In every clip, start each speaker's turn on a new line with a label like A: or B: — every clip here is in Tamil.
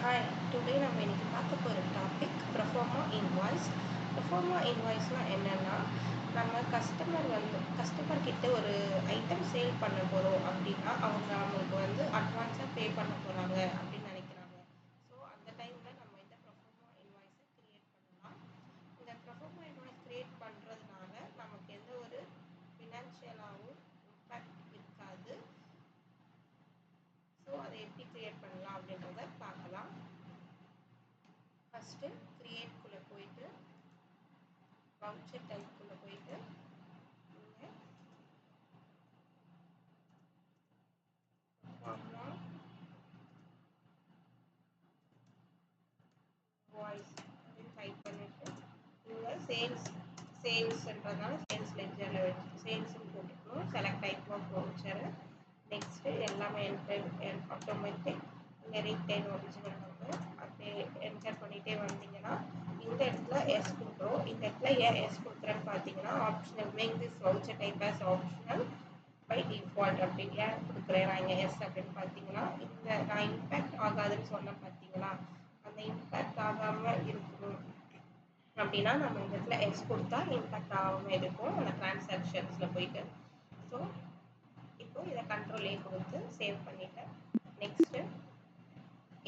A: Hi, today நம்ம இன்னைக்கு பார்க்க போகிற டாபிக் ப்ரொஃபார்மா இன்வாய்ஸ். ப்ரொஃபார்மா இன்வாய்ஸ்னால் என்னென்னா, நம்ம கஸ்டமர் கிட்ட ஒரு ஐட்டம் சேல் பண்ண போகிறோம் அப்படின்னா அவங்க நம்மளுக்கு அட்வான்ஸாக பே பண்ண போகிறாங்க அப்படின்னு நினைக்கிறாங்க. ஸோ அந்த டைமில் நம்ம இந்த ப்ரொஃபார்மா இன்வாய்ஸை க்ரியேட் பண்ணலாம். இந்த ப்ரொஃபார்மா இன்வாய்ஸ் க்ரியேட் பண்ணுறதுனால நமக்கு எந்த ஒரு ஃபினான்ஷியலாகவும் இம்பேக்ட் இருக்காது. ஸோ அதை எப்படி க்ரியேட் பண்ணலாம் அப்படின்றத பார்க்கலாம். ஃபஸ்ட்டு க்ரியேட்குள்ளே போயிட்டு வவுச்சர் டைப்குள்ளே போயிட்டு நீங்கள் ஃபார்முலா வாய்ஸ் அப்படின்னு டைப் பண்ணிவிட்டு இங்கே சேல்ஸ்ன்றதுனால சேல்ஸ் லெட்ஜரில் வச்சு சேல்ஸ்ன்னு போட்டுக்கணும். Select type of voucher. Next எல்லாமே ஆட்டோமேட்டிக் இங்கே ரீட்டைன் ஒரிஜினல் நம்பர் அப்படியே என்டர் பண்ணிகிட்டே வந்தீங்கன்னா இந்த இடத்துல எஸ் கொடுக்குறோம். இந்த இடத்துல ஏன் எஸ் கொடுக்குறேன்னு பார்த்தீங்கன்னா optional make this voucher type as optional by default அப்படி ஏன் கொடுக்குறேன் நான் இங்கே எஸ் அப்படின்னு பார்த்தீங்கன்னா இந்த நான் இம்பேக்ட் ஆகாதுன்னு சொன்னேன் பார்த்தீங்களா, அந்த இம்பேக்ட் ஆகாமல் இருக்கணும் அப்படின்னா நம்ம இந்த இடத்துல எஸ் கொடுத்தா இம்பேக்ட் ஆகாமல் இருக்கும் அந்த டிரான்சாக்ஷன்ஸில் போயிட்டு. ஸோ இப்போ இதை கண்ட்ரோல் ஏ கொடுத்து சேவ் பண்ணிட்டேன். நெக்ஸ்ட்டு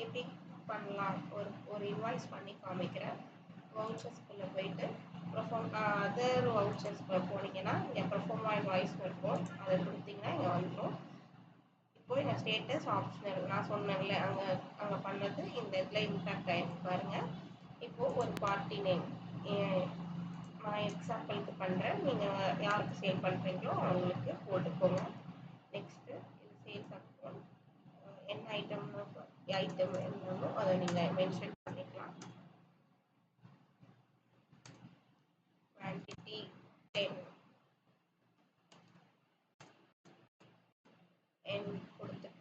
A: எப்படி பண்ணலாம் ஒரு இன்வாய்ஸ் பண்ணி காமிக்கிறேன். வவுச்சர்ஸ்குள்ளே போயிட்டு அதர் வவுச்சர்ஸ்குள்ளே போனீங்கன்னா இங்கே ப்ரொஃபார்மா இன்வாய்ஸ் இருக்கும், அதை கொடுத்தீங்கன்னா இங்கே வந்துடும். இப்போ இந்த ஸ்டேட்டஸ் ஆப்ஷனல் நான் சொன்னேன்ல அங்கே பண்ணது இந்த இடத்துல இம்பேக்ட் ஆகிருக்கு பாருங்கள். இப்போது ஒரு பார்ட்டி நேம் நான் எக்ஸாம்பிளுக்கு பண்ணுறேன், நீங்கள் யாருக்கு சேல் பண்ணுறீங்களோ அவங்களுக்கு போட்டுக்கோங்க. நெக்ஸ்ட்டு இது சேல்ஸ் அக்கௌண்ட் என்ன ஐட்டம் என்னமோ அதை நீங்கள் மென்ஷன் பண்ணிக்கலாம். குவான்டிட்டி 10 என் கொடுத்துட்டு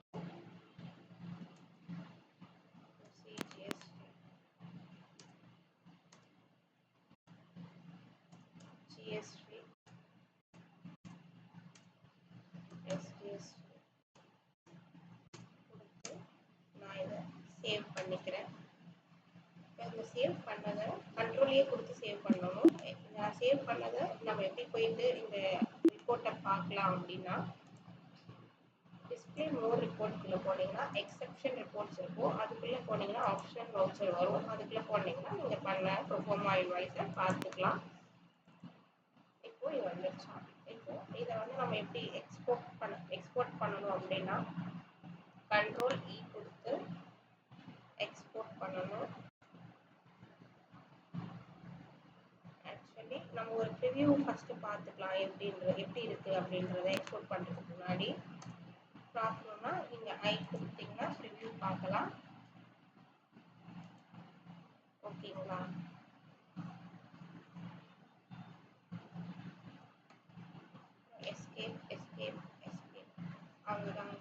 A: ஜிஎஸ்டி எஸ்டிஎஸ்டி கொடுத்து நான் இதை சேவ் பண்ணிக்கிறேன். இப்போ இந்த சேவ் பண்ணதை கண்ட்ரோலையே கொடுத்து சேவ் பண்ணணும். நான் சேவ் பண்ணதை நம்ம எப்படி போயிட்டு இந்த ரிப்போர்ட்டை பார்க்கலாம் அப்படின்னா டிஸ்பிளே மோர் ரிப்போர்ட்டுக்குள்ளே போனீங்கன்னா எக்ஸெப்ஷன் ரிப்போர்ட்ஸ் இருக்கும், அதுக்குள்ளே போனீங்கன்னா ஆப்ஷன் வவுச்சர் வரும், அதுக்குள்ளே போனீங்கன்னா நீங்கள் பண்ண ப்ரொஃபார்மா இன்வாய்ஸை பார்த்துக்கலாம். இப்போ இது வந்துருச்சா. இப்போ இதை நம்ம எப்படி எக்ஸ்போர்ட் பண்ணணும் அப்படின்னா கண்ட்ரோல் இ கொடுத்து எக்ஸ்போர்ட் பண்ணணும். ஆக்சுவலி நம்ம ஒரு ப்ரிவ்யூ ஃபஸ்ட்டு பார்த்துக்கலாம் எப்படி இருக்குது அப்படின்றத எக்ஸ்போர்ட் பண்ணுறதுக்கு முன்னாடி. பார்க்கணுன்னா நீங்கள் ஐ கொடுத்தீங்கன்னா ப்ரிவ்யூ பார்க்கலாம். ஓகேங்களா. எஸ்கேப் அவ்வளோதாங்க.